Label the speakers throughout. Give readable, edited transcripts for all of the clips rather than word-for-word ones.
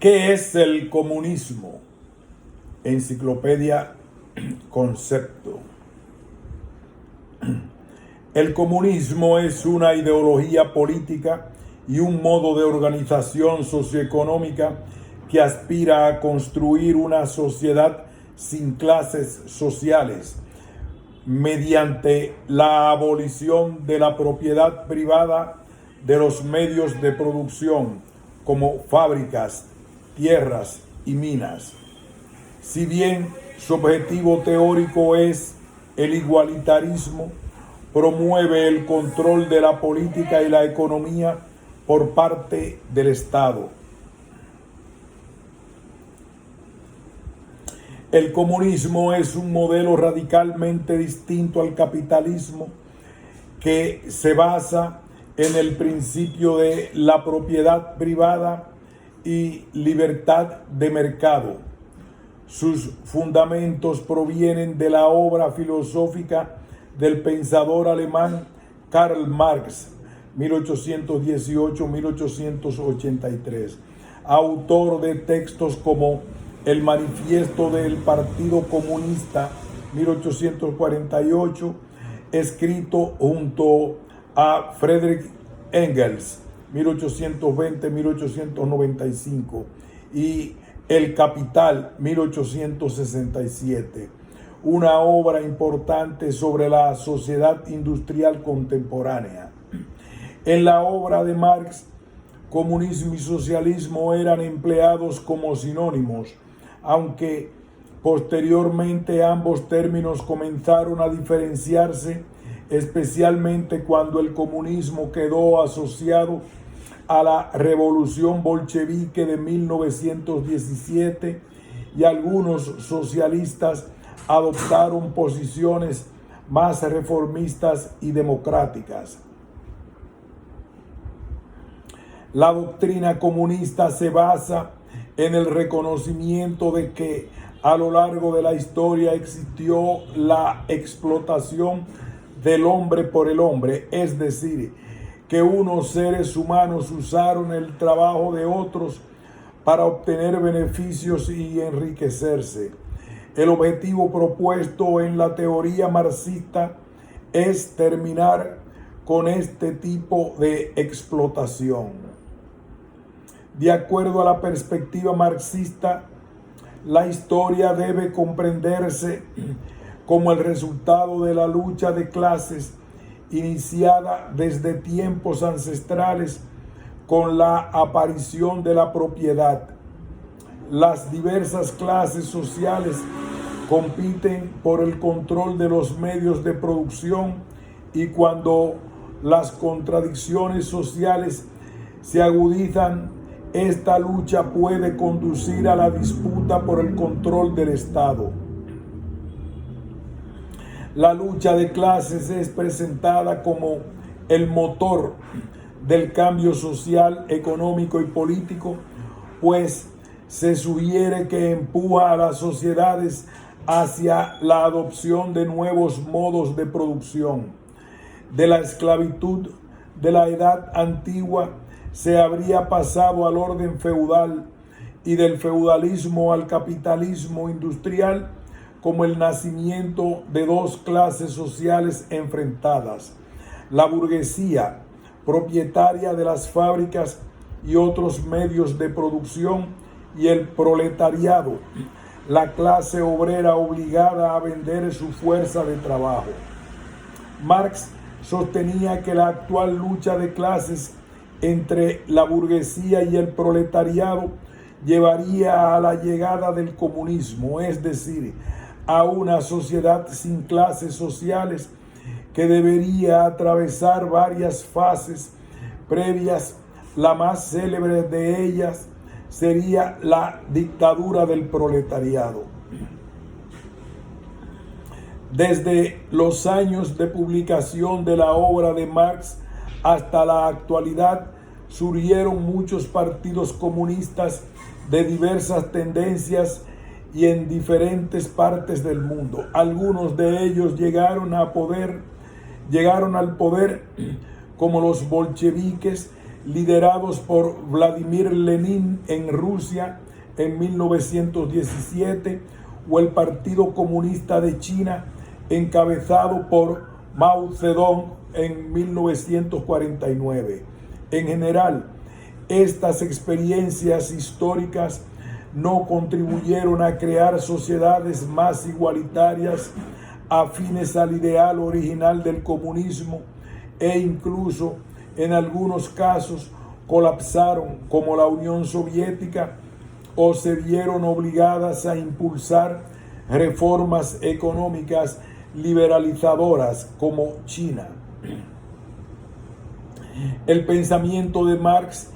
Speaker 1: ¿Qué es el comunismo? Enciclopedia Concepto. El comunismo es una ideología política y un modo de organización socioeconómica que aspira a construir una sociedad sin clases sociales mediante la abolición de la propiedad privada de los medios de producción como fábricas, tierras y minas. Si bien su objetivo teórico es el igualitarismo, promueve el control de la política y la economía por parte del Estado. El comunismo es un modelo radicalmente distinto al capitalismo que se basa en el principio de la propiedad privada y libertad de mercado. Sus fundamentos provienen de la obra filosófica del pensador alemán Karl Marx, 1818-1883, autor de textos como El Manifiesto del Partido Comunista, 1848, escrito junto a Friedrich Engels, 1820-1895, y El Capital, 1867, una obra importante sobre la sociedad industrial contemporánea. En la obra de Marx, comunismo y socialismo eran empleados como sinónimos, aunque posteriormente ambos términos comenzaron a diferenciarse, especialmente cuando el comunismo quedó asociado a la revolución bolchevique de 1917 y algunos socialistas adoptaron posiciones más reformistas y democráticas. La doctrina comunista se basa en el reconocimiento de que a lo largo de la historia existió la explotación del hombre por el hombre, es decir, que unos seres humanos usaron el trabajo de otros para obtener beneficios y enriquecerse. El objetivo propuesto en la teoría marxista es terminar con este tipo de explotación. De acuerdo a la perspectiva marxista, la historia debe comprenderse como el resultado de la lucha de clases iniciada desde tiempos ancestrales con la aparición de la propiedad. Las diversas clases sociales compiten por el control de los medios de producción y cuando las contradicciones sociales se agudizan, esta lucha puede conducir a la disputa por el control del Estado. La lucha de clases es presentada como el motor del cambio social, económico y político, pues se sugiere que empuja a las sociedades hacia la adopción de nuevos modos de producción. De la esclavitud de la edad antigua se habría pasado al orden feudal y del feudalismo al capitalismo industrial como el nacimiento de dos clases sociales enfrentadas: la burguesía, propietaria de las fábricas y otros medios de producción, y el proletariado, la clase obrera obligada a vender su fuerza de trabajo. Marx sostenía que la actual lucha de clases entre la burguesía y el proletariado llevaría a la llegada del comunismo, es decir, a una sociedad sin clases sociales que debería atravesar varias fases previas. La más célebre de ellas sería la dictadura del proletariado. Desde los años de publicación de la obra de Marx hasta la actualidad, surgieron muchos partidos comunistas de diversas tendencias y en diferentes partes del mundo. Algunos de ellos llegaron al poder como los bolcheviques, liderados por Vladimir Lenin en Rusia en 1917, o el Partido Comunista de China encabezado por Mao Zedong en 1949. En general, estas experiencias históricas no contribuyeron a crear sociedades más igualitarias, afines al ideal original del comunismo, e incluso en algunos casos colapsaron, como la Unión Soviética, o se vieron obligadas a impulsar reformas económicas liberalizadoras, como China. El pensamiento de Marx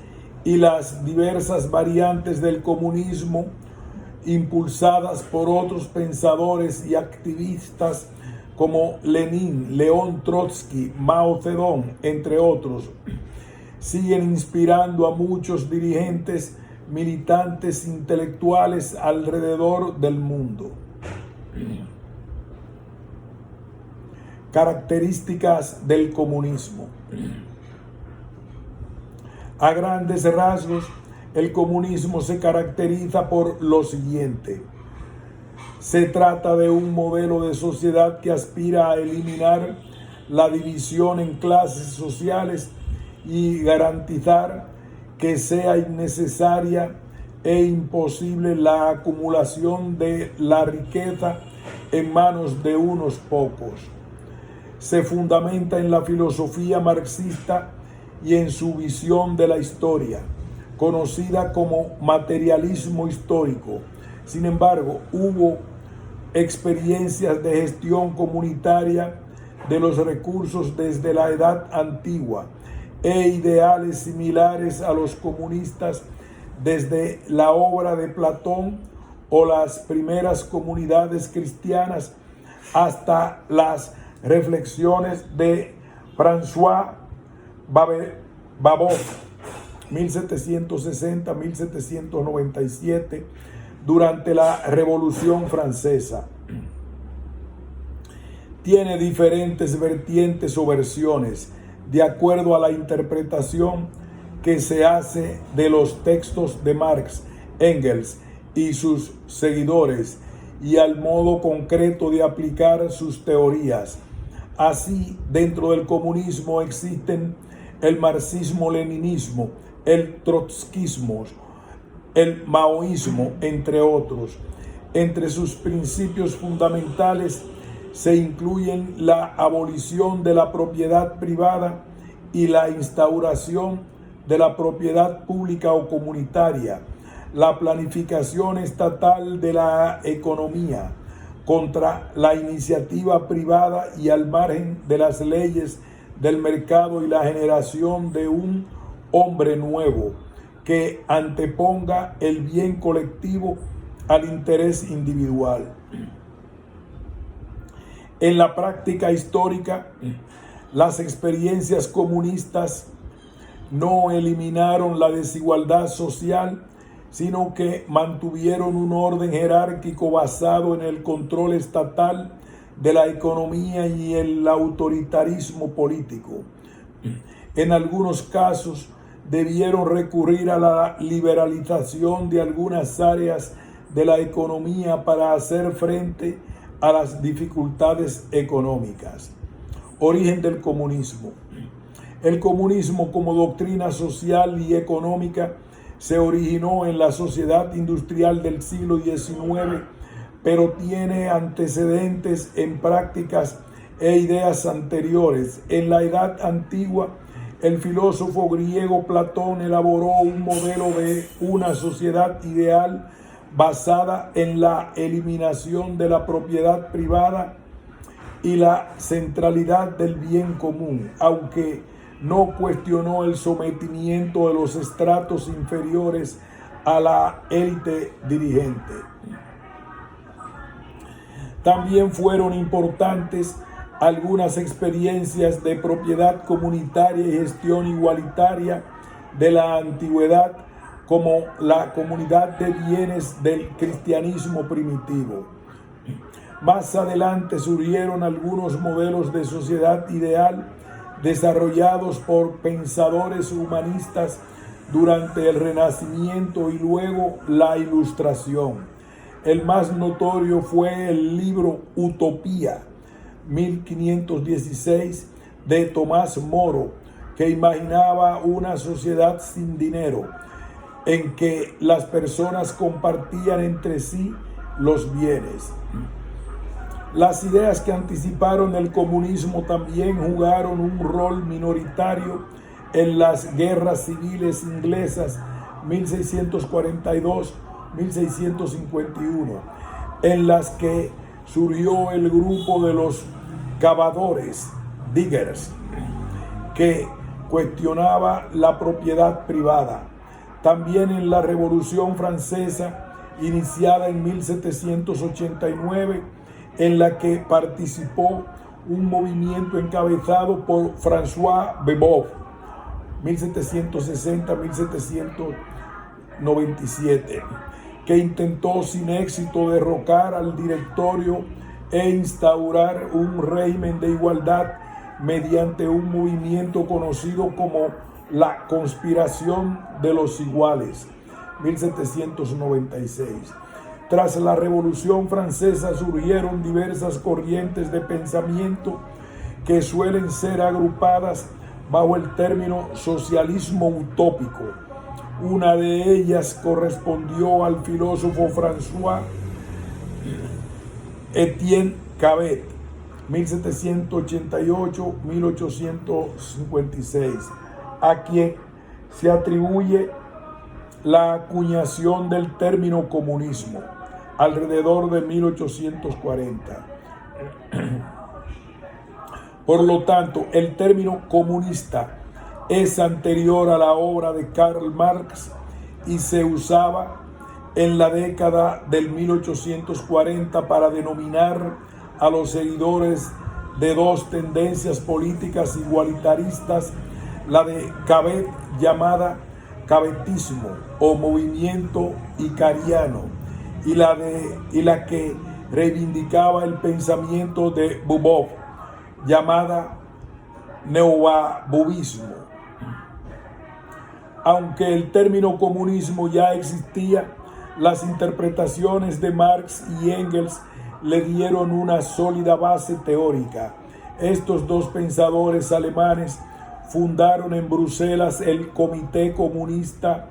Speaker 1: y las diversas variantes del comunismo, impulsadas por otros pensadores y activistas como Lenin, León Trotsky, Mao Zedong, entre otros, siguen inspirando a muchos dirigentes, militantes, intelectuales alrededor del mundo. Características del comunismo. A grandes rasgos, el comunismo se caracteriza por lo siguiente. Se trata de un modelo de sociedad que aspira a eliminar la división en clases sociales y garantizar que sea innecesaria e imposible la acumulación de la riqueza en manos de unos pocos. Se fundamenta en la filosofía marxista y en su visión de la historia, conocida como materialismo histórico. Sin embargo, hubo experiencias de gestión comunitaria de los recursos desde la Edad Antigua e ideales similares a los comunistas desde la obra de Platón o las primeras comunidades cristianas hasta las reflexiones de François Babot, 1760-1797, durante la Revolución Francesa. Tiene diferentes vertientes o versiones, de acuerdo a la interpretación que se hace de los textos de Marx, Engels y sus seguidores, y al modo concreto de aplicar sus teorías. Así, dentro del comunismo existen el marxismo-leninismo, el trotskismo, el maoísmo, entre otros. Entre sus principios fundamentales se incluyen la abolición de la propiedad privada y la instauración de la propiedad pública o comunitaria, la planificación estatal de la economía contra la iniciativa privada y al margen de las leyes del mercado, y la generación de un hombre nuevo que anteponga el bien colectivo al interés individual. En la práctica histórica, las experiencias comunistas no eliminaron la desigualdad social, sino que mantuvieron un orden jerárquico basado en el control estatal de la economía y el autoritarismo político. En algunos casos debieron recurrir a la liberalización de algunas áreas de la economía para hacer frente a las dificultades económicas. Origen del comunismo. El comunismo como doctrina social y económica se originó en la sociedad industrial del siglo XIX, pero tiene antecedentes en prácticas e ideas anteriores. En la Edad Antigua, el filósofo griego Platón elaboró un modelo de una sociedad ideal basada en la eliminación de la propiedad privada y la centralidad del bien común, aunque no cuestionó el sometimiento de los estratos inferiores a la élite dirigente. También fueron importantes algunas experiencias de propiedad comunitaria y gestión igualitaria de la antigüedad, como la comunidad de bienes del cristianismo primitivo. Más adelante surgieron algunos modelos de sociedad ideal desarrollados por pensadores humanistas durante el Renacimiento y luego la Ilustración. El más notorio fue el libro Utopía, 1516, de Tomás Moro, que imaginaba una sociedad sin dinero, en que las personas compartían entre sí los bienes. Las ideas que anticiparon el comunismo también jugaron un rol minoritario en las guerras civiles inglesas 1642-1651, en las que surgió el grupo de los cavadores, diggers, que cuestionaba la propiedad privada. También en la Revolución Francesa, iniciada en 1789, en la que participó un movimiento encabezado por François Bebov, 1760-1797, que intentó sin éxito derrocar al directorio e instaurar un régimen de igualdad mediante un movimiento conocido como la Conspiración de los Iguales, 1796. Tras la Revolución Francesa surgieron diversas corrientes de pensamiento que suelen ser agrupadas bajo el término socialismo utópico. Una de ellas correspondió al filósofo François Etienne Cabet, 1788-1856, a quien se atribuye la acuñación del término comunismo alrededor de 1840. Por lo tanto, el término comunista es anterior a la obra de Karl Marx y se usaba en la década del 1840 para denominar a los seguidores de dos tendencias políticas igualitaristas, la de Cabet, llamada cabetismo o movimiento icariano, y la que reivindicaba el pensamiento de Bobov, llamada neobobismo. Aunque el término comunismo ya existía, las interpretaciones de Marx y Engels le dieron una sólida base teórica. Estos dos pensadores alemanes fundaron en Bruselas el Comité Comunista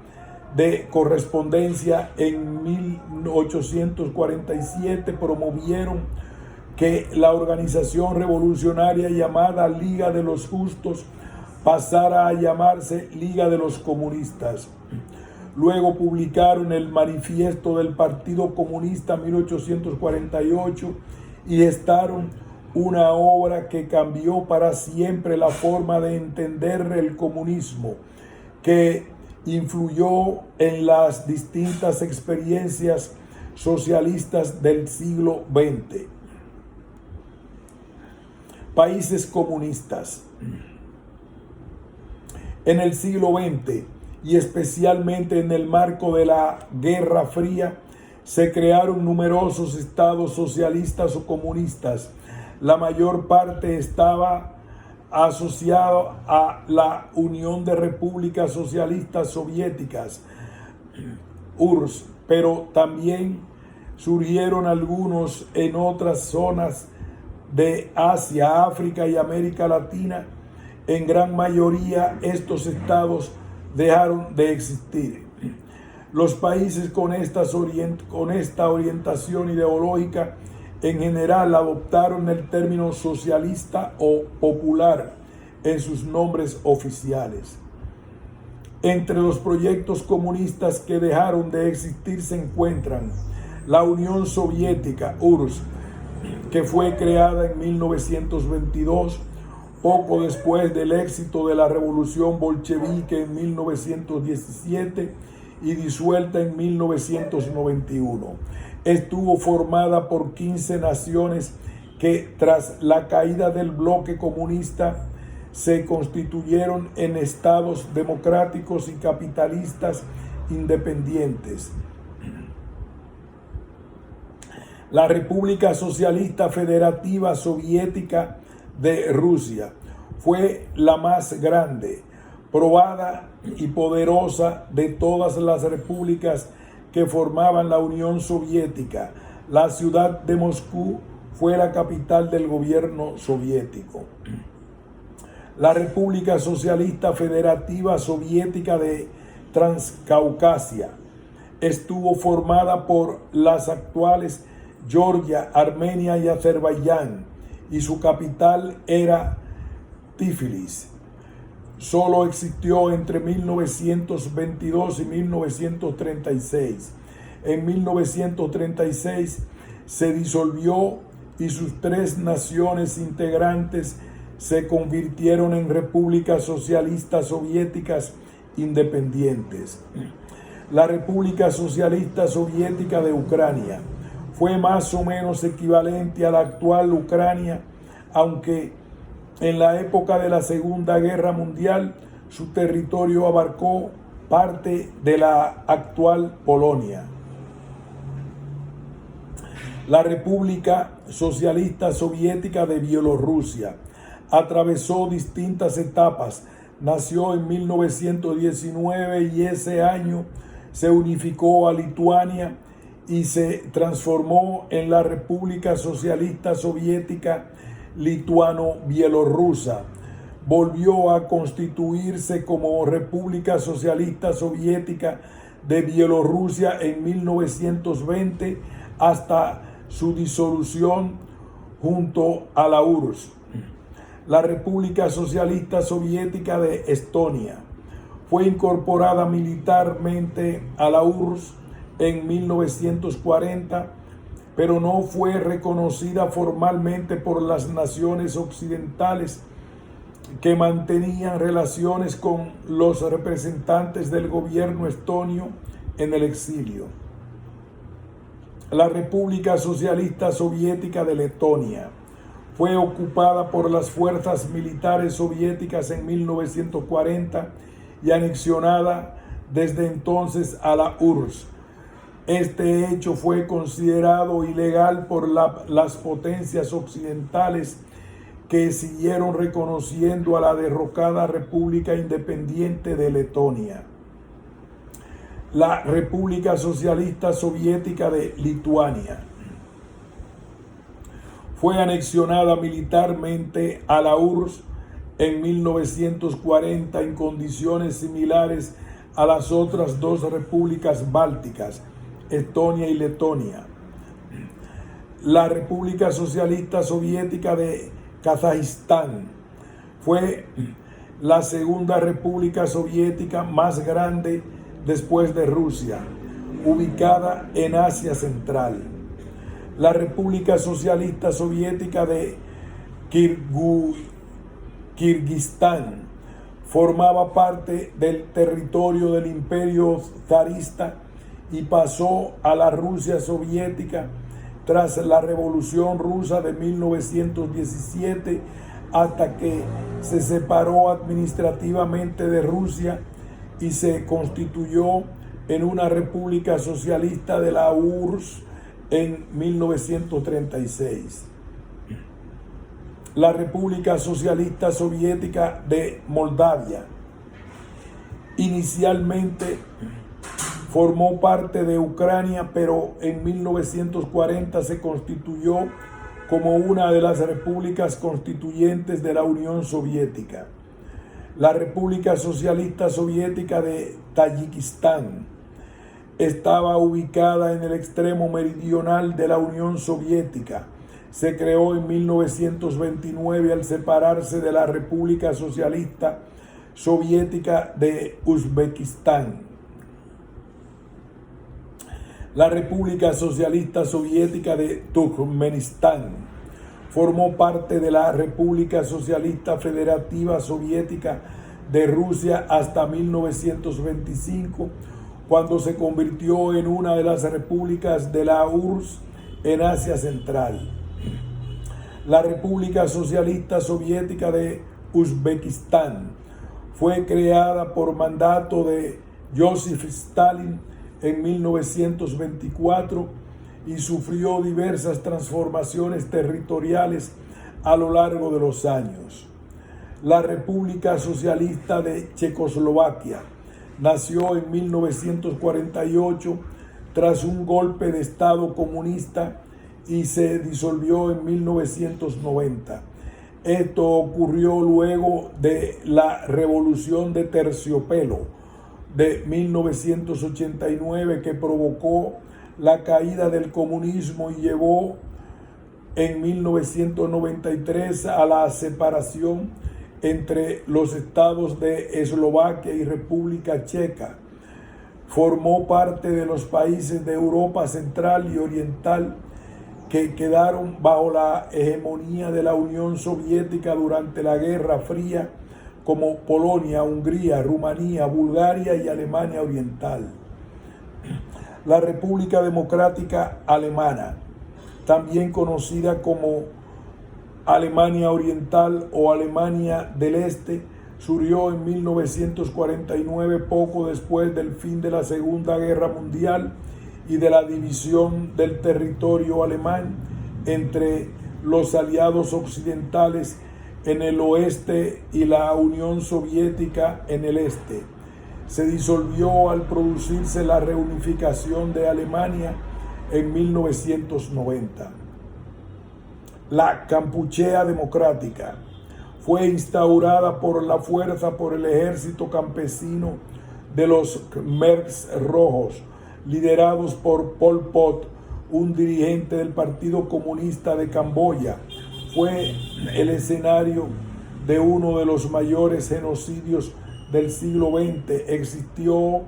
Speaker 1: de Correspondencia. En 1847 promovieron que la organización revolucionaria llamada Liga de los Justos pasara a llamarse Liga de los Comunistas. Luego publicaron el Manifiesto del Partido Comunista 1848 y gestaron una obra que cambió para siempre la forma de entender el comunismo, que influyó en las distintas experiencias socialistas del siglo XX. Países comunistas. En el siglo XX, y especialmente en el marco de la Guerra Fría, se crearon numerosos estados socialistas o comunistas. La mayor parte estaba asociado a la Unión de Repúblicas Socialistas Soviéticas, URSS, pero también surgieron algunos en otras zonas de Asia, África y América Latina. En gran mayoría estos estados dejaron de existir. Los países con esta orientación ideológica en general adoptaron el término socialista o popular en sus nombres oficiales. Entre los proyectos comunistas que dejaron de existir se encuentran la Unión Soviética, URSS, que fue creada en 1922, poco después del éxito de la Revolución Bolchevique en 1917 y disuelta en 1991. Estuvo formada por 15 naciones que, tras la caída del bloque comunista, se constituyeron en estados democráticos y capitalistas independientes. La República Socialista Federativa Soviética de Rusia fue la más grande, probada y poderosa de todas las repúblicas que formaban la Unión Soviética. La ciudad de Moscú fue la capital del gobierno soviético. La República Socialista Federativa Soviética de Transcaucasia estuvo formada por las actuales Georgia, Armenia y Azerbaiyán, y su capital era Tiflis. Solo existió entre 1922 y 1936. En 1936 se disolvió y sus 3 naciones integrantes se convirtieron en repúblicas socialistas soviéticas independientes. La República Socialista Soviética de Ucrania fue más o menos equivalente a la actual Ucrania, aunque en la época de la Segunda Guerra Mundial su territorio abarcó parte de la actual Polonia. La República Socialista Soviética de Bielorrusia atravesó distintas etapas. Nació en 1919 y ese año se unificó a Lituania y se transformó en la República Socialista Soviética Lituano-Bielorrusa. Volvió a constituirse como República Socialista Soviética de Bielorrusia en 1920 hasta su disolución junto a la URSS. La República Socialista Soviética de Estonia fue incorporada militarmente a la URSS en 1940, pero no fue reconocida formalmente por las naciones occidentales que mantenían relaciones con los representantes del gobierno estonio en el exilio. La República Socialista Soviética de Letonia fue ocupada por las fuerzas militares soviéticas en 1940 y anexionada desde entonces a la URSS. Este hecho fue considerado ilegal por las potencias occidentales, que siguieron reconociendo a la derrocada República Independiente de Letonia. La República Socialista Soviética de Lituania fue anexionada militarmente a la URSS en 1940 en condiciones similares a las otras 2 repúblicas bálticas, Estonia y Letonia. La República Socialista Soviética de Kazajistán fue la segunda república soviética más grande después de Rusia, ubicada en Asia Central. La República Socialista Soviética de Kirguistán formaba parte del territorio del Imperio zarista y pasó a la Rusia soviética tras la Revolución Rusa de 1917, hasta que se separó administrativamente de Rusia y se constituyó en una república socialista de la URSS en 1936. La República Socialista Soviética de Moldavia inicialmente formó parte de Ucrania, pero en 1940 se constituyó como una de las repúblicas constituyentes de la Unión Soviética. La República Socialista Soviética de Tayikistán estaba ubicada en el extremo meridional de la Unión Soviética. Se creó en 1929 al separarse de la República Socialista Soviética de Uzbekistán. La República Socialista Soviética de Turkmenistán formó parte de la República Socialista Federativa Soviética de Rusia hasta 1925, cuando se convirtió en una de las repúblicas de la URSS en Asia Central. La República Socialista Soviética de Uzbekistán fue creada por mandato de Joseph Stalin en 1924 y sufrió diversas transformaciones territoriales a lo largo de los años. La República Socialista de Checoslovaquia nació en 1948 tras un golpe de Estado comunista y se disolvió en 1990. Esto ocurrió luego de la Revolución de Terciopelo de 1989, que provocó la caída del comunismo y llevó en 1993 a la separación entre los estados de Eslovaquia y República Checa. Formó parte de los países de Europa Central y Oriental que quedaron bajo la hegemonía de la Unión Soviética durante la Guerra Fría, como Polonia, Hungría, Rumanía, Bulgaria y Alemania Oriental. La República Democrática Alemana, también conocida como Alemania Oriental o Alemania del Este, surgió en 1949, poco después del fin de la Segunda Guerra Mundial y de la división del territorio alemán entre los aliados occidentales en el oeste y la Unión Soviética en el este. Se disolvió al producirse la reunificación de Alemania en 1990. La Kampuchea Democrática fue instaurada por la fuerza por el ejército campesino de los Khmers Rojos, liderados por Pol Pot, un dirigente del Partido Comunista de Camboya. Fue el escenario de uno de los mayores genocidios del siglo XX. Existió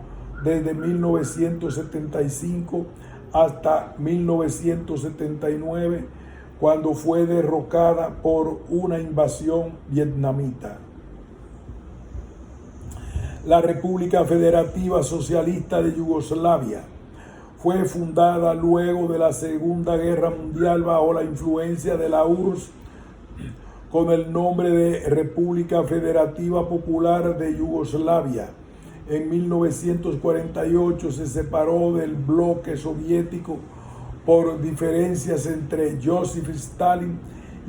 Speaker 1: desde 1975 hasta 1979, cuando fue derrocada por una invasión vietnamita. La República Federativa Socialista de Yugoslavia fue fundada luego de la Segunda Guerra Mundial bajo la influencia de la URSS con el nombre de República Federativa Popular de Yugoslavia. En 1948 se separó del bloque soviético por diferencias entre Josip Stalin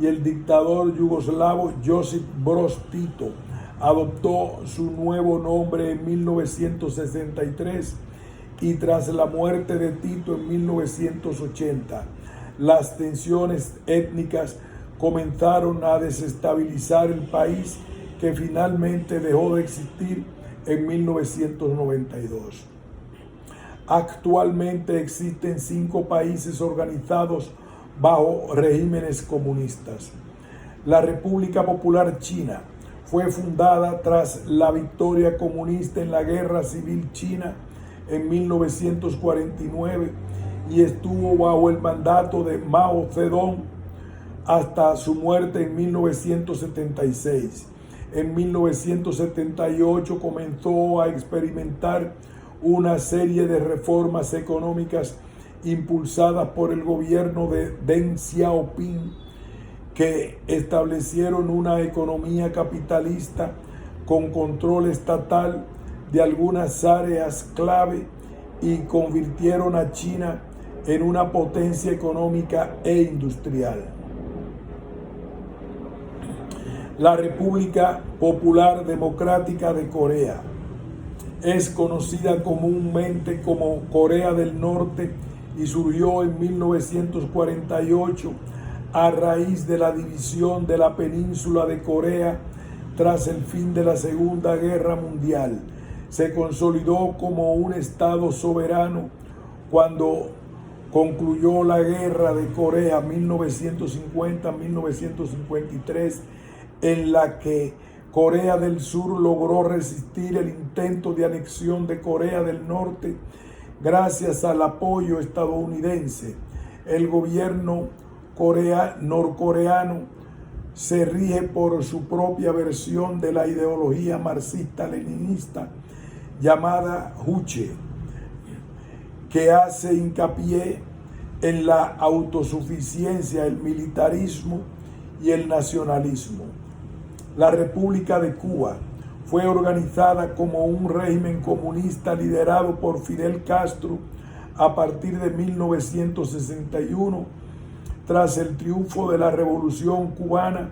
Speaker 1: y el dictador yugoslavo Josip Broz Tito. Adoptó su nuevo nombre en 1963 y tras la muerte de Tito en 1980, las tensiones étnicas comenzaron a desestabilizar el país, que finalmente dejó de existir en 1992. Actualmente existen 5 países organizados bajo regímenes comunistas. La República Popular China fue fundada tras la victoria comunista en la Guerra Civil China en 1949 y estuvo bajo el mandato de Mao Zedong hasta su muerte en 1976. En 1978 comenzó a experimentar una serie de reformas económicas impulsadas por el gobierno de Deng Xiaoping, que establecieron una economía capitalista con control estatal de algunas áreas clave y convirtieron a China en una potencia económica e industrial. La República Popular Democrática de Corea es conocida comúnmente como Corea del Norte y surgió en 1948 a raíz de la división de la península de Corea tras el fin de la Segunda Guerra Mundial. Se consolidó como un estado soberano cuando concluyó la Guerra de Corea 1950-1953, en la que Corea del Sur logró resistir el intento de anexión de Corea del Norte gracias al apoyo estadounidense. El gobierno norcoreano se rige por su propia versión de la ideología marxista-leninista llamada Juche, que hace hincapié en la autosuficiencia, el militarismo y el nacionalismo. La República de Cuba fue organizada como un régimen comunista liderado por Fidel Castro a partir de 1961, tras el triunfo de la Revolución Cubana,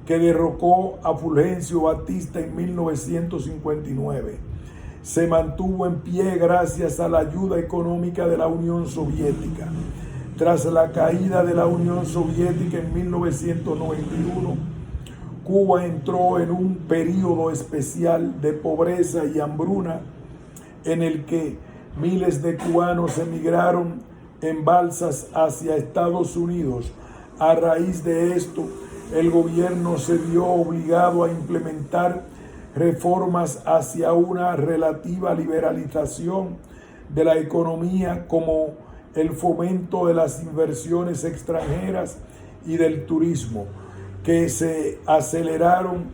Speaker 1: que derrocó a Fulgencio Batista en 1959. Se mantuvo en pie gracias a la ayuda económica de la Unión Soviética. Tras la caída de la Unión Soviética en 1991, Cuba entró en un período especial de pobreza y hambruna en el que miles de cubanos emigraron en balsas hacia Estados Unidos. A raíz de esto, el gobierno se vio obligado a implementar reformas hacia una relativa liberalización de la economía, como el fomento de las inversiones extranjeras y del turismo, que se aceleraron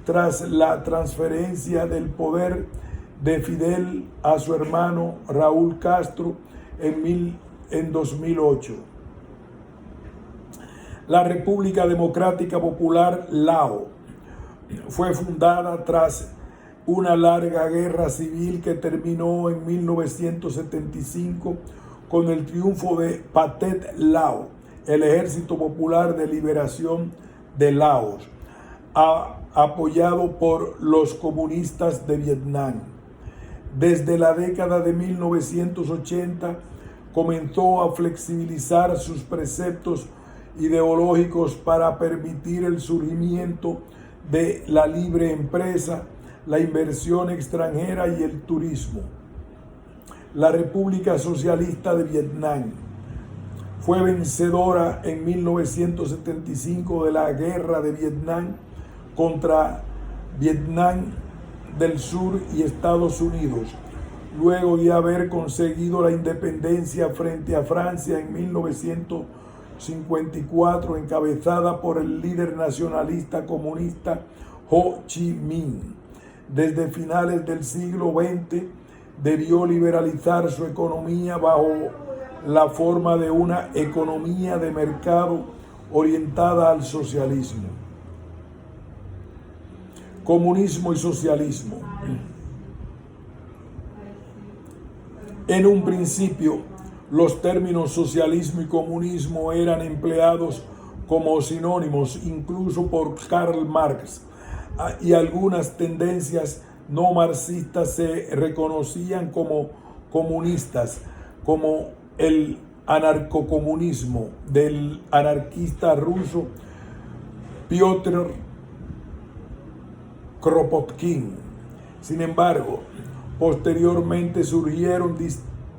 Speaker 1: tras la transferencia del poder de Fidel a su hermano Raúl Castro en 2008. La República Democrática Popular Lao fue fundada tras una larga guerra civil que terminó en 1975 con el triunfo de Pathet Lao, el Ejército Popular de Liberación de Laos, apoyado por los comunistas de Vietnam. Desde la década de 1980 comenzó a flexibilizar sus preceptos ideológicos para permitir el surgimiento de la libre empresa, la inversión extranjera y el turismo. La República Socialista de Vietnam fue vencedora en 1975 de la Guerra de Vietnam contra Vietnam del Sur y Estados Unidos, luego de haber conseguido la independencia frente a Francia en 1954, encabezada por el líder nacionalista comunista Ho Chi Minh. Desde finales del siglo XX debió liberalizar su economía bajo la forma de una economía de mercado orientada al socialismo. Comunismo y socialismo. En un principio, los términos socialismo y comunismo eran empleados como sinónimos, incluso por Karl Marx, y algunas tendencias no marxistas se reconocían como comunistas, como el anarcocomunismo del anarquista ruso Piotr Kropotkin. Sin embargo, posteriormente surgieron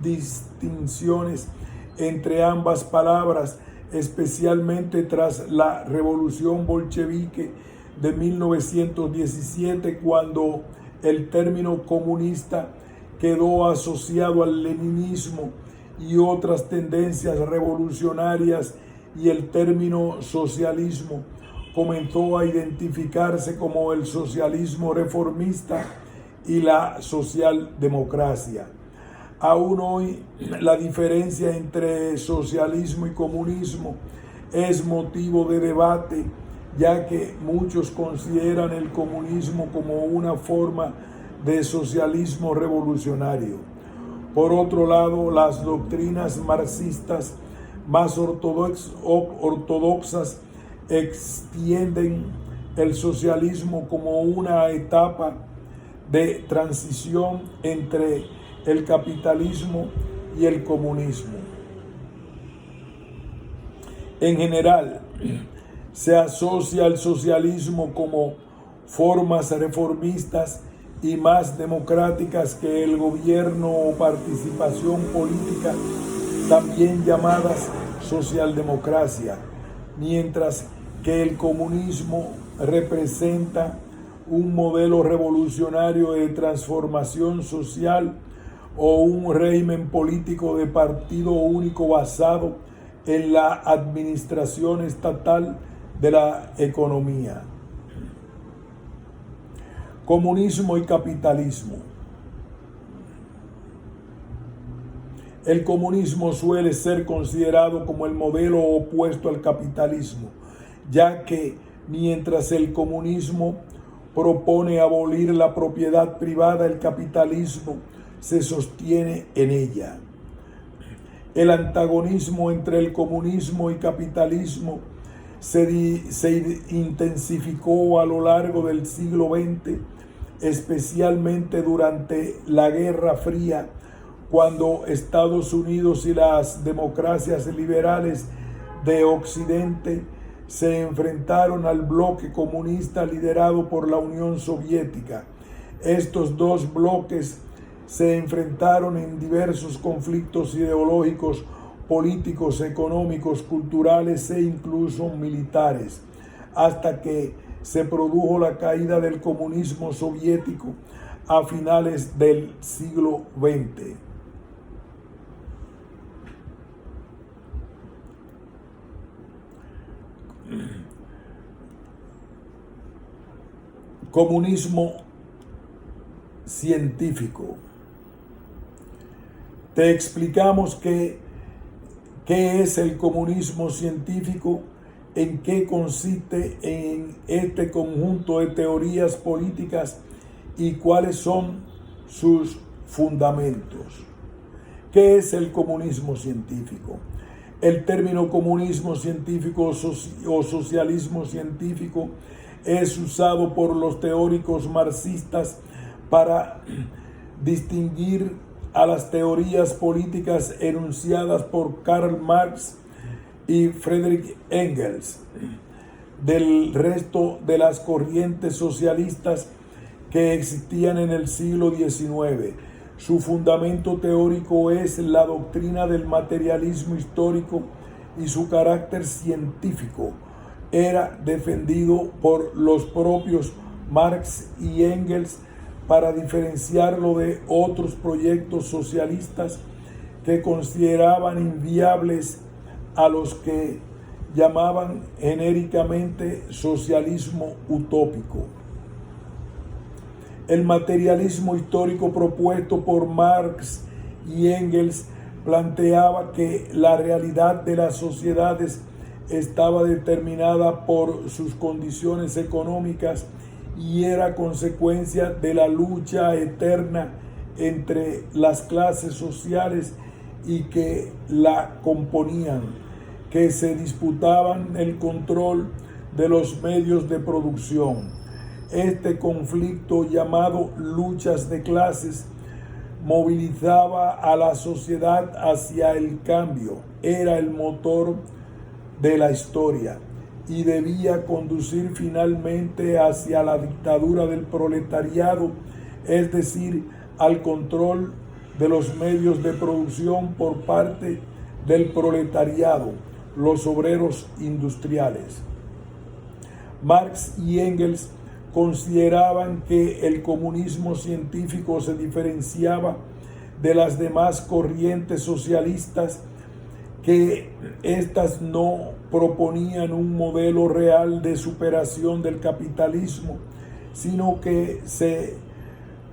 Speaker 1: distinciones entre ambas palabras, especialmente tras la Revolución Bolchevique de 1917, cuando el término comunista quedó asociado al leninismo y otras tendencias revolucionarias, y el término socialismo comenzó a identificarse como el socialismo reformista y la socialdemocracia. Aún hoy, la diferencia entre socialismo y comunismo es motivo de debate, ya que muchos consideran el comunismo como una forma de socialismo revolucionario. Por otro lado, las doctrinas marxistas más ortodoxas extienden el socialismo como una etapa de transición entre el capitalismo y el comunismo. En general, se asocia al socialismo como formas reformistas y más democráticas que el gobierno o participación política, también llamadas socialdemocracia, mientras que el comunismo representa un modelo revolucionario de transformación social o un régimen político de partido único basado en la administración estatal de la economía. Comunismo y capitalismo. El comunismo suele ser considerado como el modelo opuesto al capitalismo, ya que mientras el comunismo propone abolir la propiedad privada, el capitalismo se sostiene en ella. El antagonismo entre el comunismo y capitalismo se intensificó a lo largo del siglo XX, especialmente durante la Guerra Fría, cuando Estados Unidos y las democracias liberales de Occidente se enfrentaron al bloque comunista liderado por la Unión Soviética. Estos dos bloques se enfrentaron en diversos conflictos ideológicos, políticos, económicos, culturales e incluso militares, hasta que se produjo la caída del comunismo soviético a finales del siglo XX. Comunismo científico. Te explicamos qué es el comunismo científico, en qué consiste en este conjunto de teorías políticas y cuáles son sus fundamentos. ¿Qué es el comunismo científico? El término comunismo científico o socialismo científico es usado por los teóricos marxistas para distinguir a las teorías políticas enunciadas por Karl Marx y Friedrich Engels del resto de las corrientes socialistas que existían en el siglo XIX. Su fundamento teórico es la doctrina del materialismo histórico y su carácter científico era defendido por los propios Marx y Engels para diferenciarlo de otros proyectos socialistas que consideraban inviables, a los que llamaban genéricamente socialismo utópico. El materialismo histórico propuesto por Marx y Engels planteaba que la realidad de las sociedades estaba determinada por sus condiciones económicas y era consecuencia de la lucha eterna entre las clases sociales y que la componían, que se disputaban el control de los medios de producción. Este conflicto, llamado luchas de clases, movilizaba a la sociedad hacia el cambio, era el motor de la historia y debía conducir finalmente hacia la dictadura del proletariado, es decir, al control de los medios de producción por parte del proletariado, los obreros industriales. Marx y Engels consideraban que el comunismo científico se diferenciaba de las demás corrientes socialistas, que éstas no proponían un modelo real de superación del capitalismo, sino que se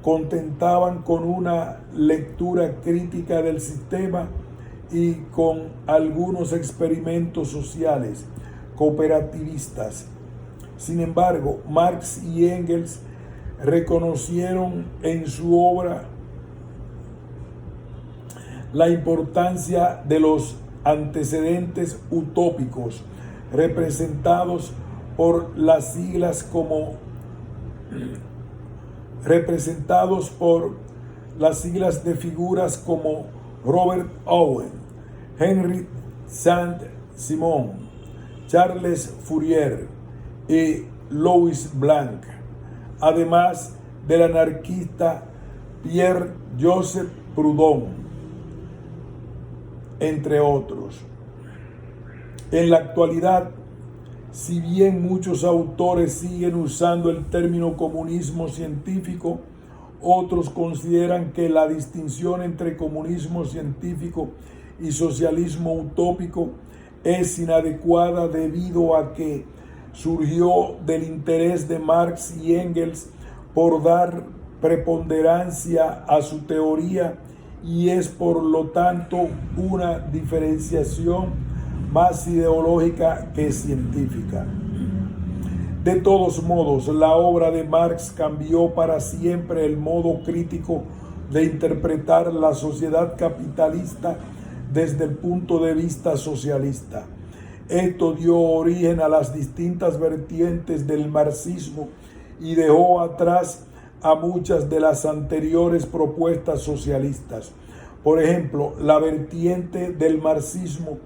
Speaker 1: contentaban con una lectura crítica del sistema y con algunos experimentos sociales cooperativistas. Sin embargo, Marx y Engels reconocieron en su obra la importancia de los antecedentes utópicos representados por las siglas de figuras como Robert Owen, Henry Saint-Simon, Charles Fourier y Louis Blanc, además del anarquista Pierre-Joseph Proudhon, entre otros. En la actualidad, si bien muchos autores siguen usando el término comunismo científico, otros consideran que la distinción entre comunismo científico y socialismo utópico es inadecuada debido a que surgió del interés de Marx y Engels por dar preponderancia a su teoría y es por lo tanto una diferenciación más ideológica que científica. De todos modos, la obra de Marx cambió para siempre el modo crítico de interpretar la sociedad capitalista desde el punto de vista socialista. Esto dio origen a las distintas vertientes del marxismo y dejó atrás a muchas de las anteriores propuestas socialistas. Por ejemplo, la vertiente del marxismo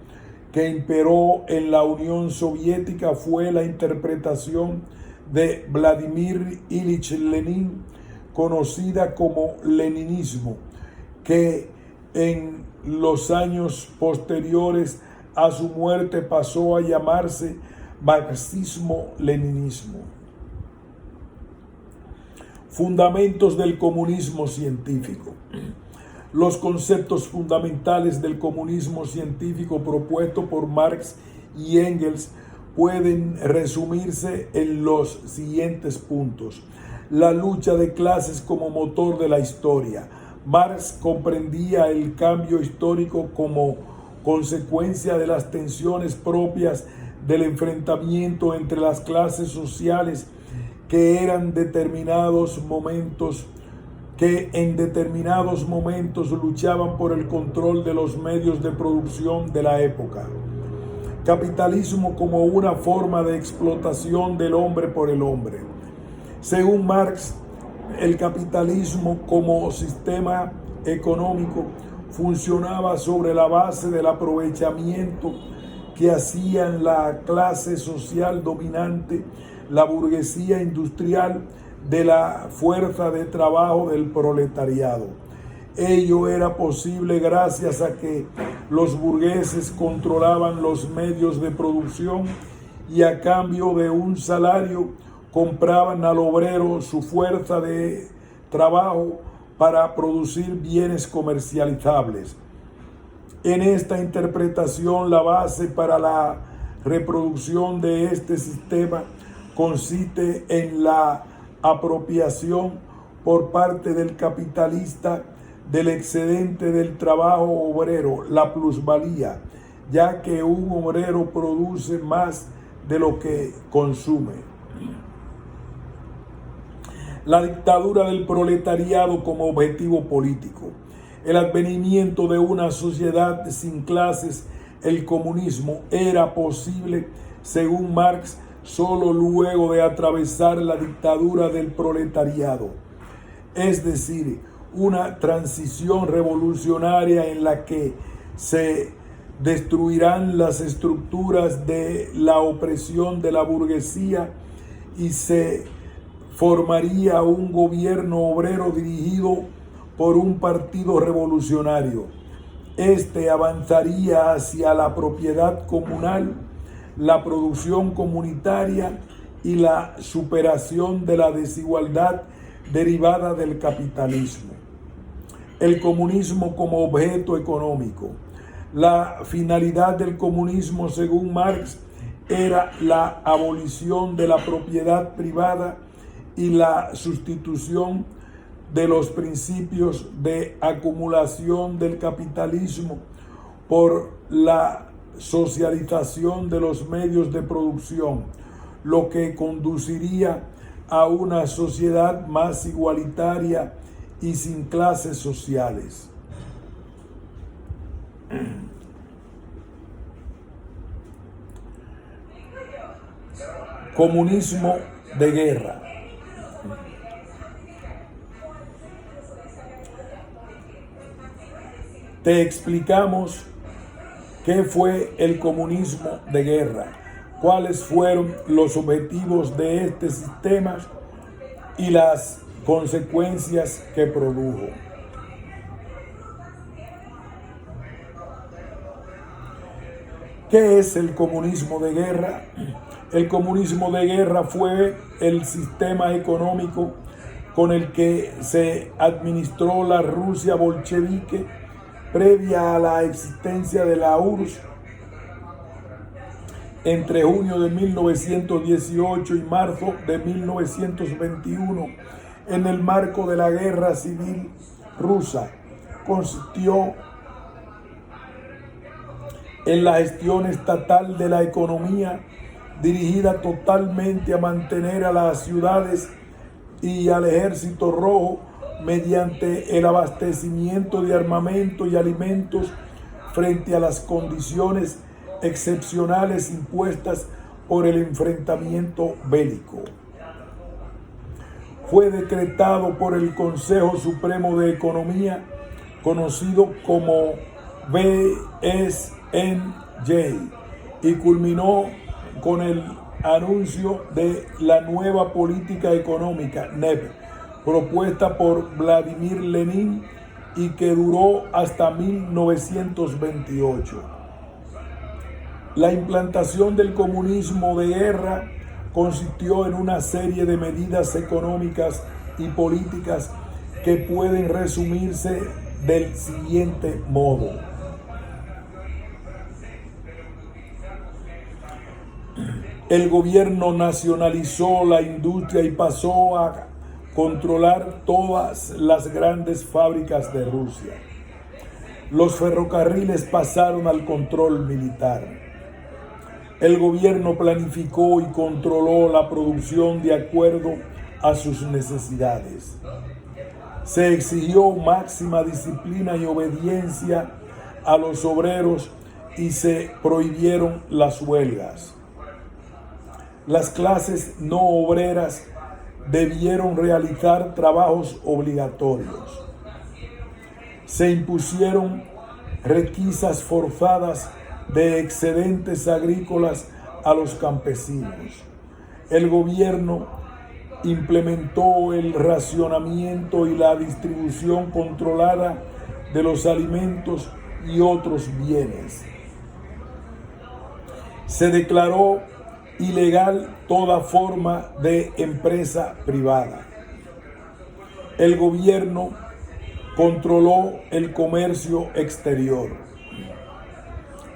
Speaker 1: que imperó en la Unión Soviética fue la interpretación de Vladimir Ilich Lenin, conocida como leninismo, que en los años posteriores a su muerte pasó a llamarse marxismo-leninismo. Fundamentos del comunismo científico. Los conceptos fundamentales del comunismo científico propuesto por Marx y Engels pueden resumirse en los siguientes puntos. La lucha de clases como motor de la historia. Marx comprendía el cambio histórico como consecuencia de las tensiones propias del enfrentamiento entre las clases sociales que en determinados momentos luchaban por el control de los medios de producción de la época. Capitalismo como una forma de explotación del hombre por el hombre. Según Marx, el capitalismo como sistema económico funcionaba sobre la base del aprovechamiento que hacían la clase social dominante, la burguesía industrial, de la fuerza de trabajo del proletariado. Ello era posible gracias a que los burgueses controlaban los medios de producción y a cambio de un salario compraban al obrero su fuerza de trabajo para producir bienes comercializables. En esta interpretación, la base para la reproducción de este sistema consiste en la apropiación por parte del capitalista del excedente del trabajo obrero, la plusvalía, ya que un obrero produce más de lo que consume. La dictadura del proletariado como objetivo político. El advenimiento de una sociedad sin clases, el comunismo, era posible, según Marx, solo luego de atravesar la dictadura del proletariado, es decir, una transición revolucionaria en la que se destruirán las estructuras de la opresión de la burguesía y se formaría un gobierno obrero dirigido por un partido revolucionario. Este avanzaría hacia la propiedad comunal, la producción comunitaria y la superación de la desigualdad derivada del capitalismo. El comunismo como objeto económico. La finalidad del comunismo, según Marx, era la abolición de la propiedad privada y la sustitución de los principios de acumulación del capitalismo por la socialización de los medios de producción, lo que conduciría a una sociedad más igualitaria y sin clases sociales. Comunismo de guerra. Te explicamos qué fue el comunismo de guerra, cuáles fueron los objetivos de este sistema y las consecuencias que produjo. ¿Qué es el comunismo de guerra? El comunismo de guerra fue el sistema económico con el que se administró la Rusia bolchevique previa a la existencia de la URSS entre junio de 1918 y marzo de 1921, en el marco de la Guerra Civil Rusa. Consistió en la gestión estatal de la economía, dirigida totalmente a mantener a las ciudades y al Ejército Rojo mediante el abastecimiento de armamento y alimentos frente a las condiciones excepcionales impuestas por el enfrentamiento bélico. Fue decretado por el Consejo Supremo de Economía, conocido como BSNJ, y culminó con el anuncio de la nueva política económica NEP, propuesta por Vladimir Lenin y que duró hasta 1928. La implantación del comunismo de guerra consistió en una serie de medidas económicas y políticas que pueden resumirse del siguiente modo. El gobierno nacionalizó la industria y pasó a controlar todas las grandes fábricas de Rusia. Los ferrocarriles pasaron al control militar. El gobierno planificó y controló la producción de acuerdo a sus necesidades. Se exigió máxima disciplina y obediencia a los obreros y se prohibieron las huelgas. Las clases no obreras debieron realizar trabajos obligatorios. Se impusieron requisas forzadas de excedentes agrícolas a los campesinos. El gobierno implementó el racionamiento y la distribución controlada de los alimentos y otros bienes. Se declaró ilegal toda forma de empresa privada. El gobierno controló el comercio exterior.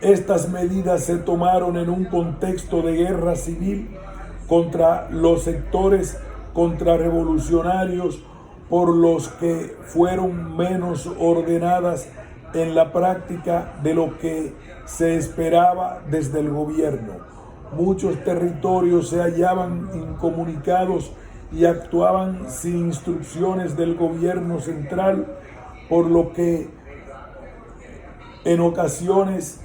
Speaker 1: Estas medidas se tomaron en un contexto de guerra civil contra los sectores contrarrevolucionarios, por los que fueron menos ordenadas en la práctica de lo que se esperaba desde el gobierno. Muchos territorios se hallaban incomunicados y actuaban sin instrucciones del gobierno central, por lo que en ocasiones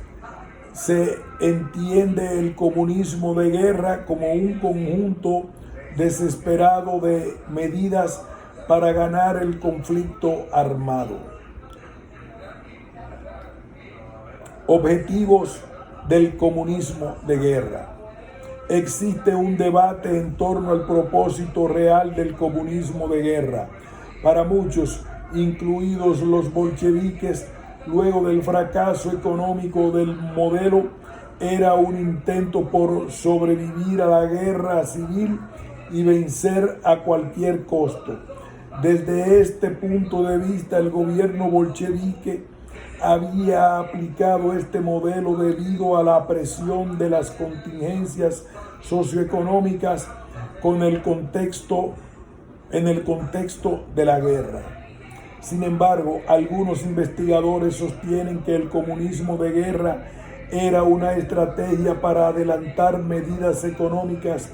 Speaker 1: se entiende el comunismo de guerra como un conjunto desesperado de medidas para ganar el conflicto armado. Objetivos del comunismo de guerra. Existe un debate en torno al propósito real del comunismo de guerra. Para muchos, incluidos los bolcheviques, luego del fracaso económico del modelo, era un intento por sobrevivir a la guerra civil y vencer a cualquier costo. Desde este punto de vista, el gobierno bolchevique había aplicado este modelo debido a la presión de las contingencias socioeconómicas en el contexto de la guerra. Sin embargo, algunos investigadores sostienen que el comunismo de guerra era una estrategia para adelantar medidas económicas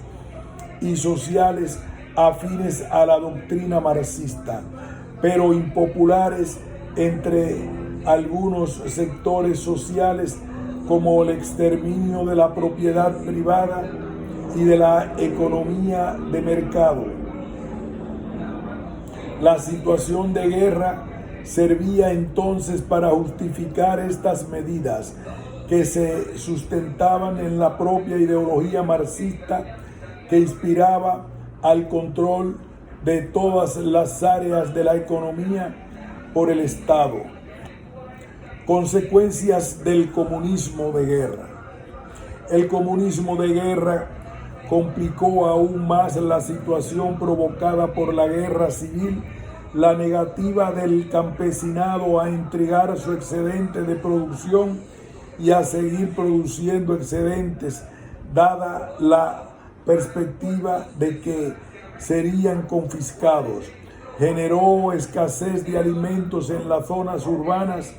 Speaker 1: y sociales afines a la doctrina marxista, pero impopulares entre algunos sectores sociales, como el exterminio de la propiedad privada y de la economía de mercado. La situación de guerra servía entonces para justificar estas medidas, que se sustentaban en la propia ideología marxista que inspiraba al control de todas las áreas de la economía por el Estado. Consecuencias del comunismo de guerra. El comunismo de guerra complicó aún más la situación provocada por la guerra civil, la negativa del campesinado a entregar su excedente de producción y a seguir produciendo excedentes, dada la perspectiva de que serían confiscados. Generó escasez de alimentos en las zonas urbanas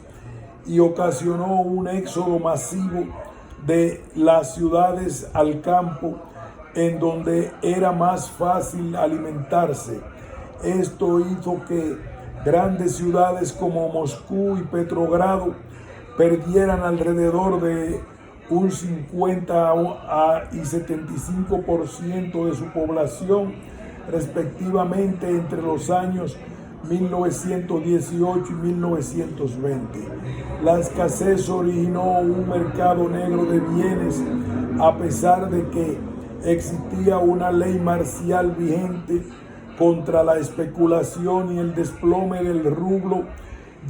Speaker 1: y ocasionó un éxodo masivo de las ciudades al campo, en donde era más fácil alimentarse. Esto hizo que grandes ciudades como Moscú y Petrogrado perdieran alrededor de un 50 y 75% de su población, respectivamente, entre los años 1918 y 1920. La escasez originó un mercado negro de bienes, a pesar de que existía una ley marcial vigente contra la especulación, y el desplome del rublo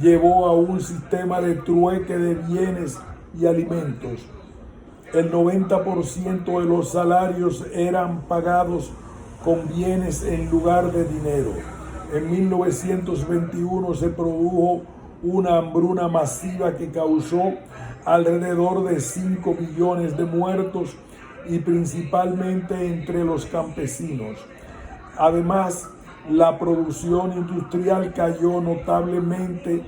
Speaker 1: llevó a un sistema de trueque de bienes y alimentos. El 90% de los salarios eran pagados con bienes en lugar de dinero. En 1921 se produjo una hambruna masiva que causó alrededor de 5 millones de muertos, y principalmente entre los campesinos. Además, la producción industrial cayó notablemente,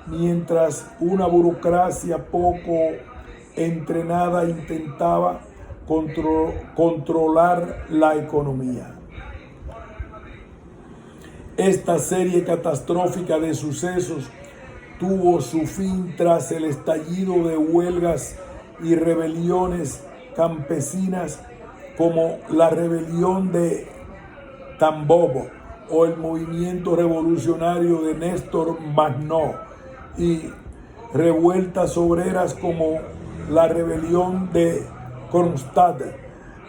Speaker 1: mientras una burocracia poco entrenada intentaba controlar la economía. Esta serie catastrófica de sucesos tuvo su fin tras el estallido de huelgas y rebeliones campesinas, como la rebelión de Tambovo o el movimiento revolucionario de Néstor Magnó, y revueltas obreras como la rebelión de Kronstadt.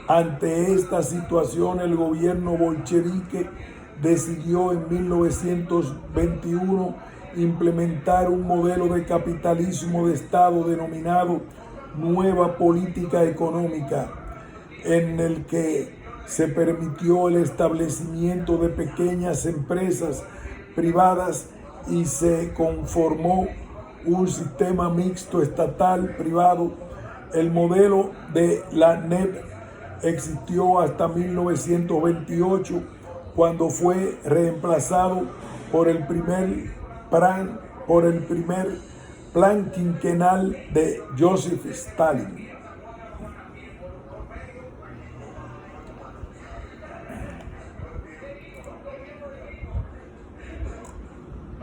Speaker 1: Ante esta situación, el gobierno bolchevique decidió en 1921 implementar un modelo de capitalismo de Estado denominado Nueva Política Económica, en el que se permitió el establecimiento de pequeñas empresas privadas y se conformó un sistema mixto estatal-privado. El modelo de la NEP existió hasta 1928, cuando fue reemplazado por el primer plan quinquenal de Joseph Stalin.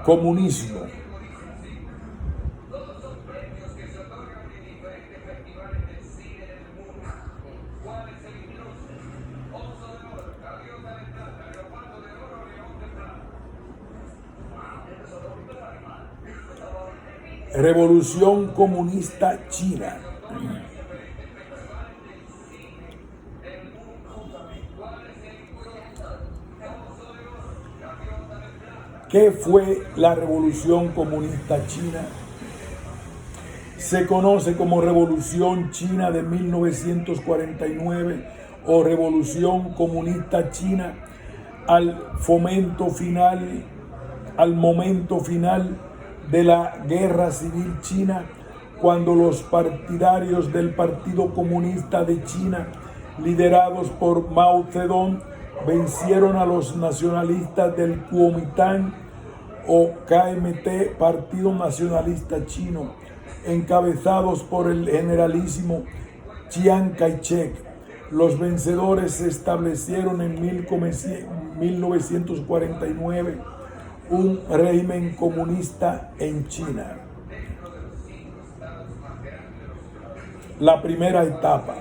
Speaker 1: Comunismo. Revolución comunista china. ¿Qué fue la Revolución Comunista China? Se conoce como Revolución China de 1949 o Revolución Comunista China al momento final de la Guerra Civil China, cuando los partidarios del Partido Comunista de China, liderados por Mao Zedong, vencieron a los nacionalistas del Kuomintang o KMT, Partido Nacionalista Chino, encabezados por el generalísimo Chiang Kai-shek. Los vencedores se establecieron en 1949 un régimen comunista en China. La primera etapa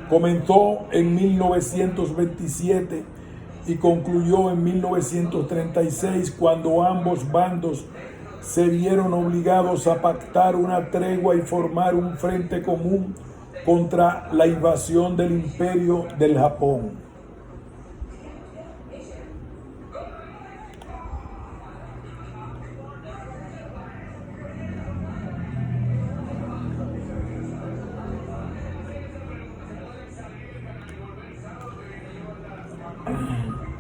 Speaker 1: comenzó en 1927 y concluyó en 1936, cuando ambos bandos se vieron obligados a pactar una tregua y formar un frente común contra la invasión del Imperio del Japón.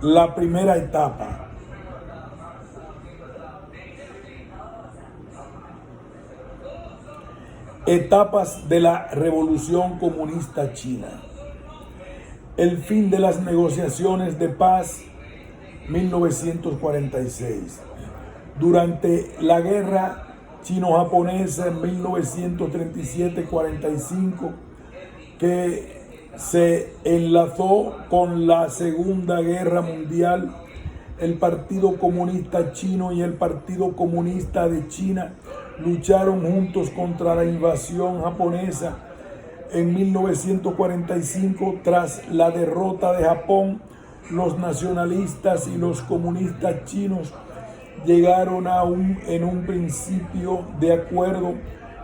Speaker 1: La primera etapa. Etapas de la Revolución Comunista China. El fin de las negociaciones de paz, 1946. Durante la guerra chino-japonesa en 1937-45, que se enlazó con la Segunda Guerra Mundial, el Partido Comunista Chino y el Partido Comunista de China lucharon juntos contra la invasión japonesa. En 1945, tras la derrota de Japón, los nacionalistas y los comunistas chinos llegaron en un principio de acuerdo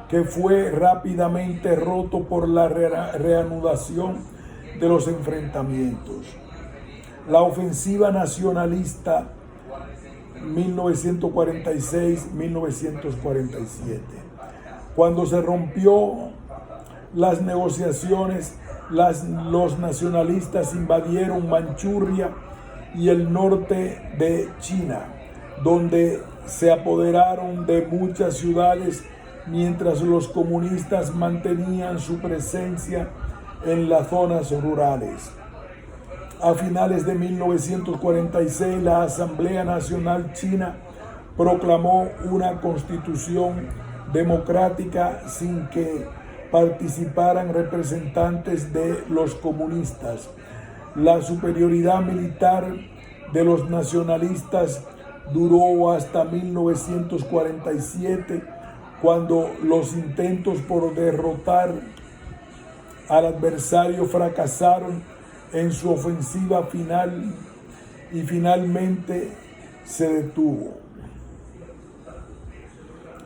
Speaker 1: que fue rápidamente roto por la reanudación de los enfrentamientos. La ofensiva nacionalista 1946-1947. Cuando se rompió las negociaciones, los nacionalistas invadieron Manchuria y el norte de China, donde se apoderaron de muchas ciudades, mientras los comunistas mantenían su presencia en las zonas rurales. A finales de 1946, la Asamblea Nacional China proclamó una constitución democrática sin que participaran representantes de los comunistas. La superioridad militar de los nacionalistas duró hasta 1947, cuando los intentos por derrotar al adversario fracasaron en su ofensiva final y finalmente se detuvo.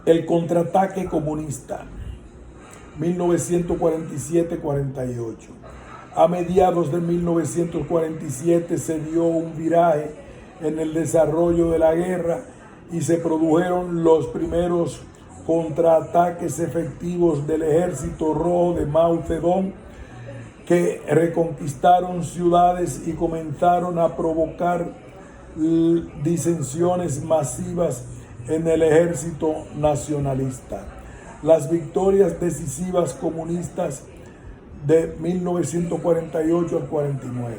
Speaker 1: El contraataque comunista 1947-48. A mediados de 1947 se dio un viraje en el desarrollo de la guerra y se produjeron los primeros contraataques efectivos del Ejército Rojo de Mao Zedong, que reconquistaron ciudades y comenzaron a provocar disensiones masivas en el ejército nacionalista. Las victorias decisivas comunistas de 1948 al 49.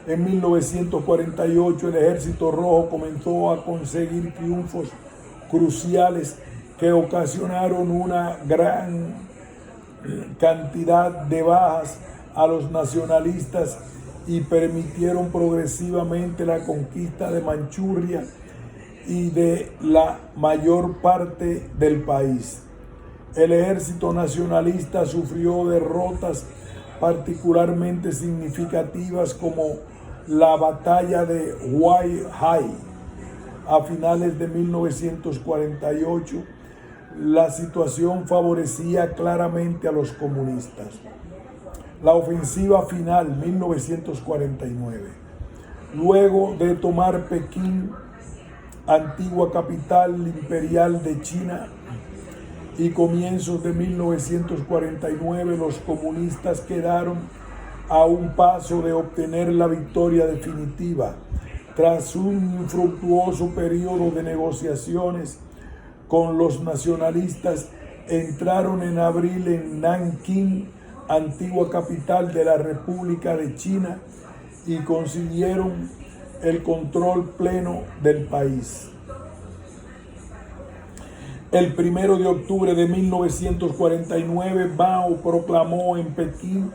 Speaker 1: En 1948 el Ejército Rojo comenzó a conseguir triunfos cruciales que ocasionaron una gran cantidad de bajas a los nacionalistas y permitieron progresivamente la conquista de Manchuria y de la mayor parte del país. El ejército nacionalista sufrió derrotas particularmente significativas, como la batalla de Hua Hai a finales de 1948. La situación favorecía claramente a los comunistas. La ofensiva final 1949. Luego de tomar Pekín, antigua capital imperial de China, y comienzos de 1949, los comunistas quedaron a un paso de obtener la victoria definitiva. Tras un infructuoso periodo de negociaciones con los nacionalistas, entraron en abril en Nankín, antigua capital de la República de China, y consiguieron el control pleno del país. El 1 de octubre de 1949, Mao proclamó en Pekín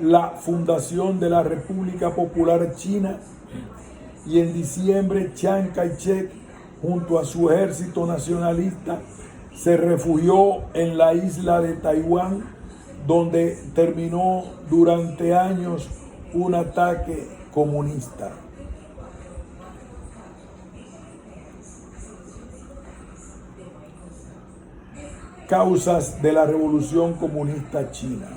Speaker 1: la fundación de la República Popular China, y en diciembre Chiang Kai-shek, junto a su ejército nacionalista, se refugió en la isla de Taiwán, donde terminó durante años un ataque comunista. Causas de la Revolución Comunista China.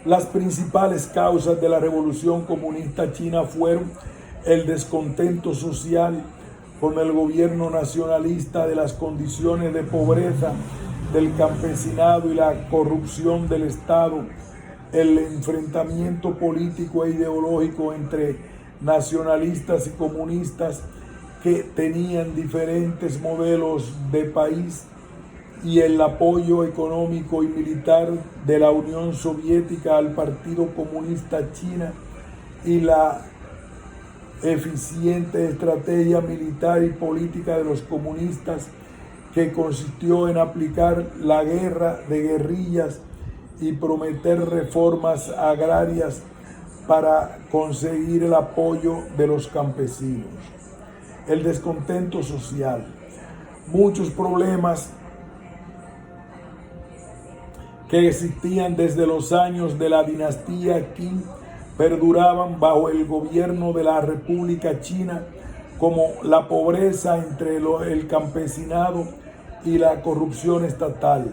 Speaker 1: Las principales causas de la Revolución Comunista China fueron el descontento social con el gobierno nacionalista, de las condiciones de pobreza del campesinado y la corrupción del Estado, el enfrentamiento político e ideológico entre nacionalistas y comunistas que tenían diferentes modelos de país, y el apoyo económico y militar de la Unión Soviética al Partido Comunista China, y la eficiente estrategia militar y política de los comunistas, que consistió en aplicar la guerra de guerrillas y prometer reformas agrarias para conseguir el apoyo de los campesinos. El descontento social. Muchos problemas que existían desde los años de la dinastía Qing perduraban bajo el gobierno de la República China, como la pobreza entre el campesinado y la corrupción estatal.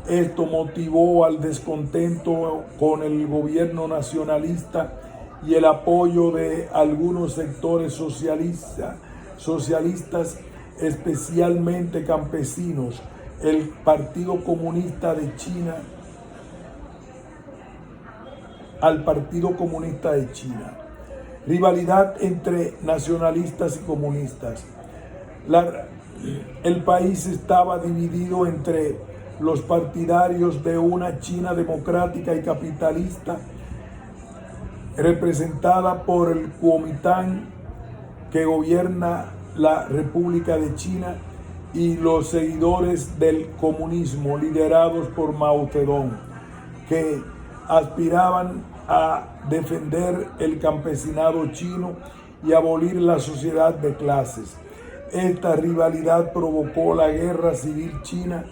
Speaker 1: Esto motivó al descontento con el gobierno nacionalista y el apoyo de algunos sectores socialistas, especialmente campesinos. El Partido Comunista de China al Partido Comunista de China. Rivalidad entre nacionalistas y comunistas. El país estaba dividido entre los partidarios de una China democrática y capitalista, representada por el Kuomintang, que gobierna la República de China, y los seguidores del comunismo, liderados por Mao Zedong, que aspiraban a defender el campesinado chino y abolir la sociedad de clases. Esta rivalidad provocó la Guerra Civil China,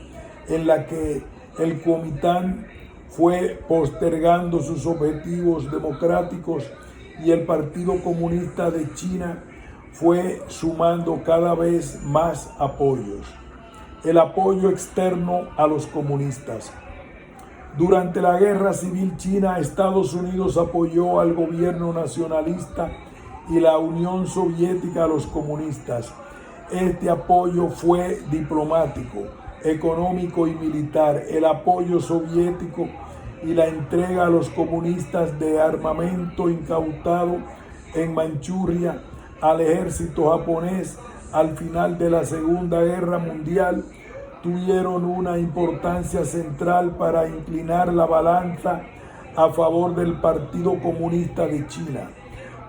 Speaker 1: en la que el Kuomintang fue postergando sus objetivos democráticos y el Partido Comunista de China fue sumando cada vez más apoyos. El apoyo externo a los comunistas. Durante la Guerra Civil China, Estados Unidos apoyó al gobierno nacionalista y la Unión Soviética a los comunistas. Este apoyo fue diplomático, económico y militar. El apoyo soviético y la entrega a los comunistas de armamento incautado en Manchuria al ejército japonés al final de la Segunda Guerra Mundial tuvieron una importancia central para inclinar la balanza a favor del Partido Comunista de China.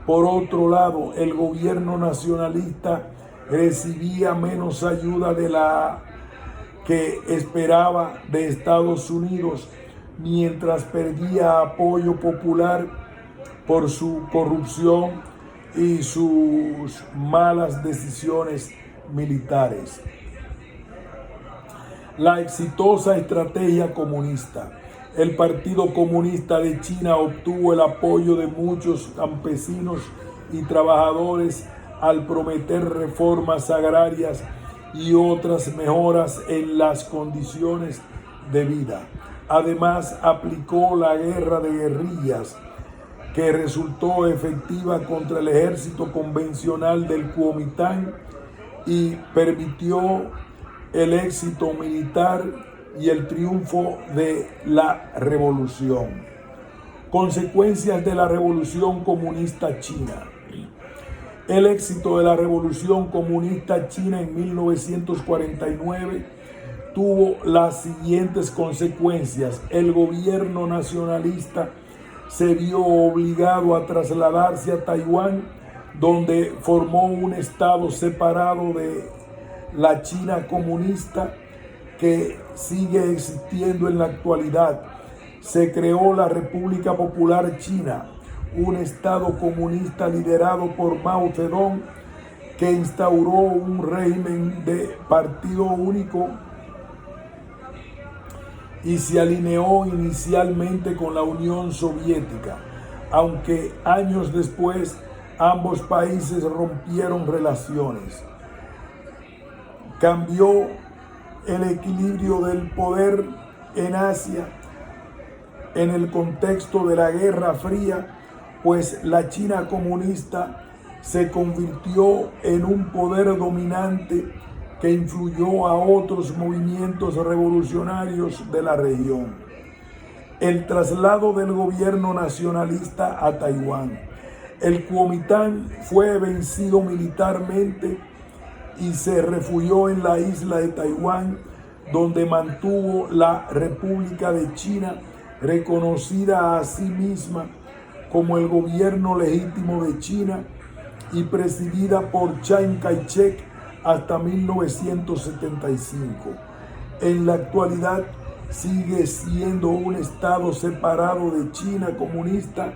Speaker 1: Por otro lado, el gobierno nacionalista recibía menos ayuda de la que esperaba de Estados Unidos, mientras perdía apoyo popular por su corrupción y sus malas decisiones militares. La exitosa estrategia comunista. El Partido Comunista de China obtuvo el apoyo de muchos campesinos y trabajadores al prometer reformas agrarias y otras mejoras en las condiciones de vida. Además, aplicó la guerra de guerrillas, que resultó efectiva contra el ejército convencional del Kuomintang y permitió el éxito militar y el triunfo de la revolución. Consecuencias de la revolución comunista china. El éxito de la revolución comunista china en 1949 tuvo las siguientes consecuencias. El gobierno nacionalista se vio obligado a trasladarse a Taiwán, donde formó un estado separado de la China comunista que sigue existiendo en la actualidad. Se creó la República Popular China, un estado comunista liderado por Mao Zedong, que instauró un régimen de partido único y se alineó inicialmente con la Unión Soviética, aunque años después ambos países rompieron relaciones. Cambió el equilibrio del poder en Asia en el contexto de la Guerra Fría, pues la China comunista se convirtió en un poder dominante que influyó a otros movimientos revolucionarios de la región. El traslado del gobierno nacionalista a Taiwán. El Kuomintang fue vencido militarmente y se refugió en la isla de Taiwán, donde mantuvo la República de China, reconocida a sí misma como el gobierno legítimo de China y presidida por Chiang Kai-shek hasta 1975. En la actualidad sigue siendo un estado separado de China comunista,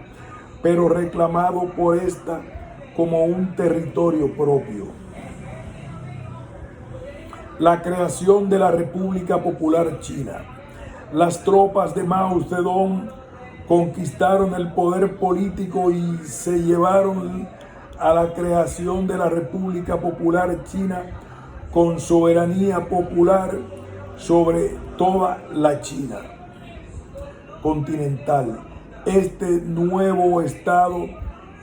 Speaker 1: pero reclamado por esta como un territorio propio. la creación de la República Popular China. Las tropas de Mao Zedong conquistaron el poder político y se llevaron a la creación de la República Popular China con soberanía popular sobre toda la China continental. Este nuevo estado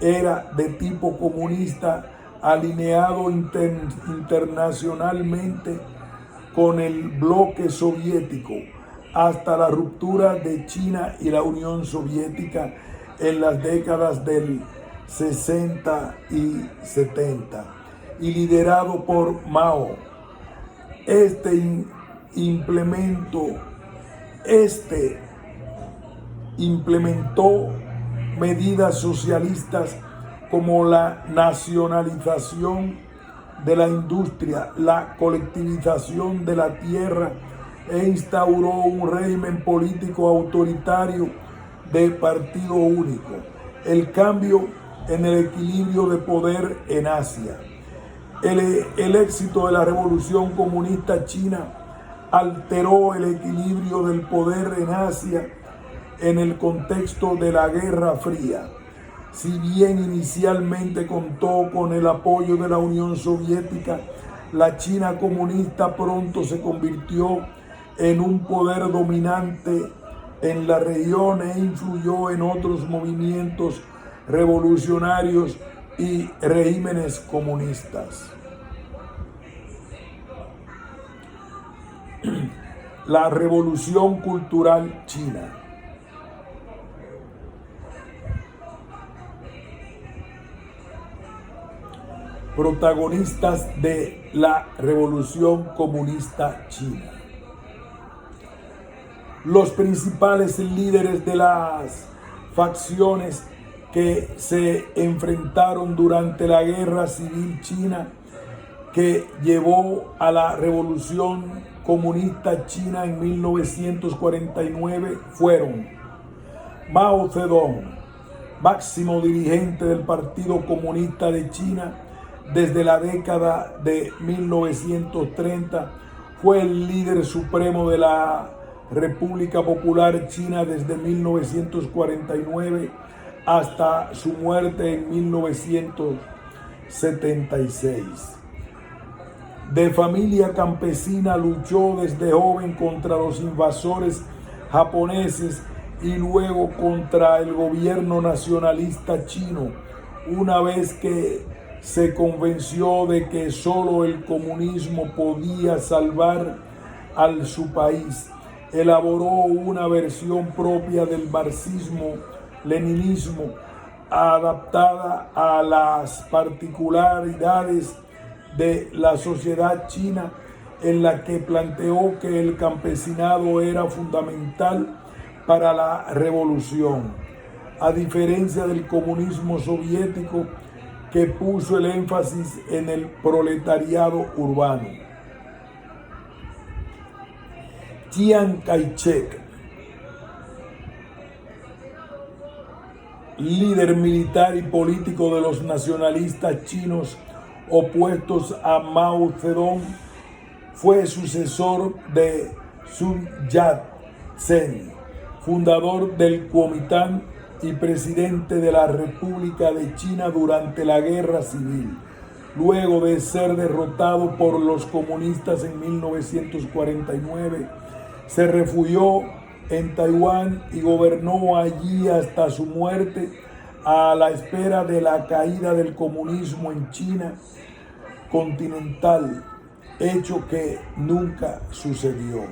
Speaker 1: era de tipo comunista, alineado internacionalmente con el bloque soviético, hasta la ruptura de China y la Unión Soviética en las décadas del 60 y 70, y liderado por Mao. Este implementó medidas socialistas como la nacionalización de la industria, la colectivización de la tierra, e instauró un régimen político autoritario de partido único. El cambio en el equilibrio de poder en Asia. El éxito de la Revolución Comunista China alteró el equilibrio del poder en Asia en el contexto de la Guerra Fría. Si bien inicialmente contó con el apoyo de la Unión Soviética, la China comunista pronto se convirtió en un poder dominante en la región e influyó en otros movimientos revolucionarios y regímenes comunistas. La Revolución Cultural China. Protagonistas de la Revolución Comunista China. Los principales líderes de las facciones que se enfrentaron durante la Guerra Civil China, que llevó a la Revolución Comunista China en 1949, fueron Mao Zedong, máximo dirigente del Partido Comunista de China desde la década de 1930, fue el líder supremo de la República Popular China desde 1949 hasta su muerte en 1976. De familia campesina, luchó desde joven contra los invasores japoneses y luego contra el gobierno nacionalista chino. Una vez que se convenció de que solo el comunismo podía salvar a su país, elaboró una versión propia del marxismo-leninismo, adaptada a las particularidades de la sociedad china, en la que planteó que el campesinado era fundamental para la revolución, a diferencia del comunismo soviético, que puso el énfasis en el proletariado urbano. Chiang Kai-shek, líder militar y político de los nacionalistas chinos opuestos a Mao Zedong, fue sucesor de Sun Yat-sen, fundador del Kuomintang y presidente de la República de China durante la Guerra Civil. Luego de ser derrotado por los comunistas en 1949, se refugió en Taiwán y gobernó allí hasta su muerte, a la espera de la caída del comunismo en China continental, hecho que nunca sucedió.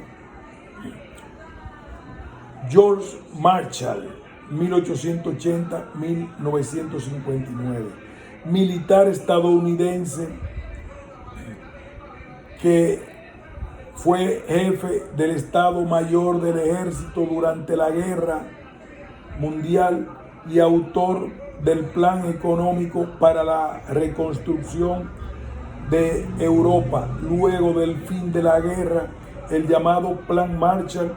Speaker 1: George Marshall, 1880-1959, militar estadounidense que fue jefe del Estado Mayor del Ejército durante la Guerra Mundial y autor del Plan Económico para la Reconstrucción de Europa luego del fin de la guerra, el llamado Plan Marshall.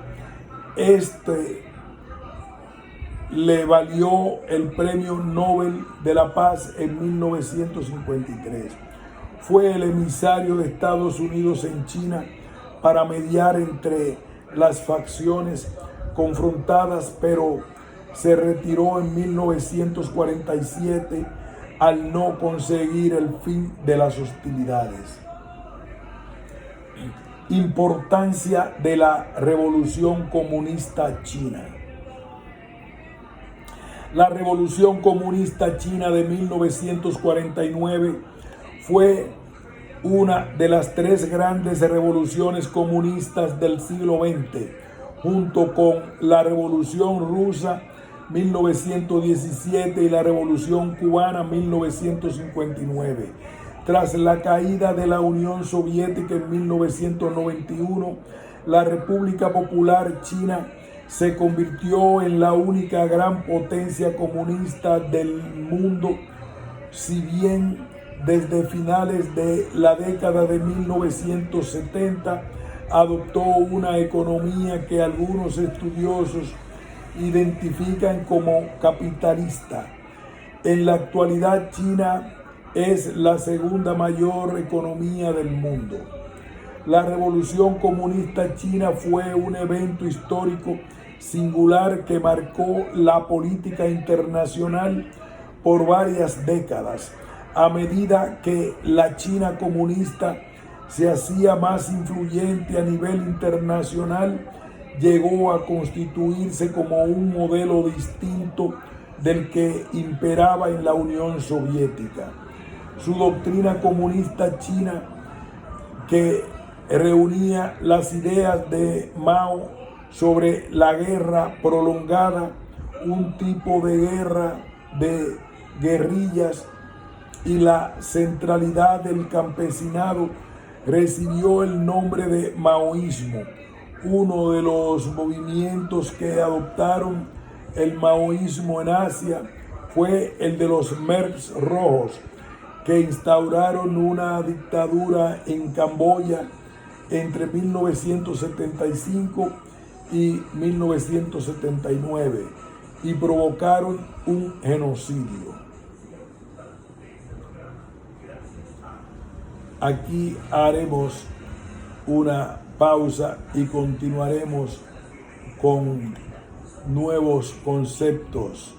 Speaker 1: Le valió el Premio Nobel de la Paz en 1953. fue el emisario de Estados Unidos en China para mediar entre las facciones confrontadas, pero se retiró en 1947 al no conseguir el fin de las hostilidades. Importancia de la Revolución Comunista China. La Revolución Comunista China de 1949 fue una de las tres grandes revoluciones comunistas del siglo XX, junto con la Revolución Rusa 1917 y la Revolución Cubana 1959. Tras la caída de la Unión Soviética en 1991, la República Popular China se convirtió en la única gran potencia comunista del mundo, si bien desde finales de la década de 1970 adoptó una economía que algunos estudiosos identifican como capitalista. En la actualidad, China es la segunda mayor economía del mundo. La Revolución Comunista China fue un evento histórico singular que marcó la política internacional por varias décadas. A medida que la China comunista se hacía más influyente a nivel internacional, llegó a constituirse como un modelo distinto del que imperaba en la Unión Soviética. Su doctrina comunista china, que reunía las ideas de Mao sobre la guerra prolongada, un tipo de guerra de guerrillas, y la centralidad del campesinado, recibió el nombre de maoísmo. Uno de los movimientos que adoptaron el maoísmo en Asia fue el de los Khmers rojos, que instauraron una dictadura en Camboya entre 1975 y 1979 y provocaron un genocidio. Aquí haremos una pausa y continuaremos con nuevos conceptos